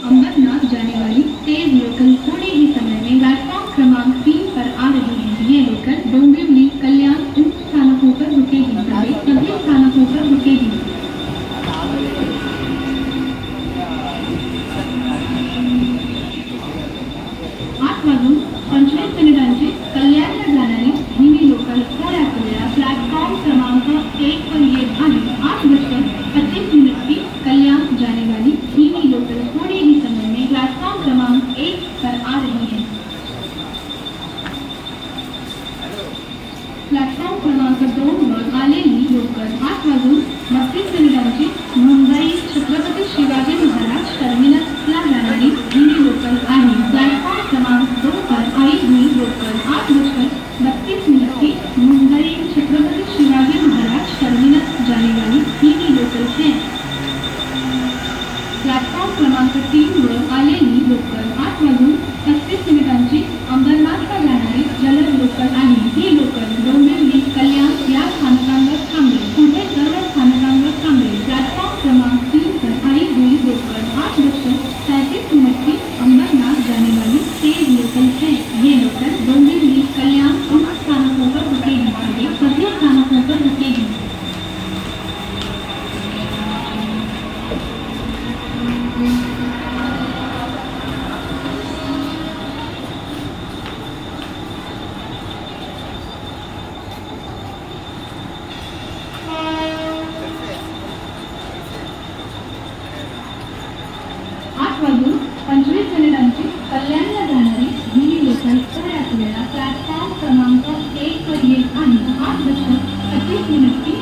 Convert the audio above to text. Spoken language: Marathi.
अंबरनाथ जाने वाली तेज लोकल थोड़े ही समय में प्लेटफॉर्म क्रमांक 3 पर आ रही है। ये लोकल डोंबिवली कल्याण इन स्थानकों पर रुकेगी, सभी स्थानकों पर रुकेगी। 8:25 कल्याणला जाणारी हिंदी लोकल थोड्याच वेळा प्लॅटफॉर्म क्रमांक 1 पर येत आहे। 8:25 की कल्याण जाने वाली हिंदी लोकल थोड़े ही समय में प्लेटफॉर्म क्रमांक 1 पर आ रही है। प्लॅटफॉर्म क्रमांक 2 वर आलेली लोकल 8:32 मुंबई छत्रपती शिवाजी महाराज टर्मिनसला जाणारी हिंदी लोकल आहे। प्लॅटफॉर्म क्रमांक 2 पर आई हुई लोकल 8:32 की मुंबई छत्रपति शिवाजी महाराज टर्मिनस जाने वाली हिंदी लोकल है। प्लॅटफॉर्म क्रमांक 3 वर आलेली लोकल 8:35 अंबरनाथला जाणारी जलद लोकल आहे। ही लोकल डोंबिवली कल्याण या स्थानकांवर थांबेल, पुढे सर्व स्थानकांवर थांबेल। प्लॅटफॉर्म क्रमांक 3 पर आई हुई लोकल 8:37 की अंबरनाथ जाने वाली तेज लोकल है। ये लोकल डोंबिवली कल्याण इन स्थानकों पर रुकेगी, सभी स्थानकों पर रुकेगी। वाजून 25 मिनिटांची कल्याणला जाणारी हिंदी लोकल थोड्याच वेळा प्लॅटफॉर्म क्रमांक 1 वर येत आहे। 8:25 की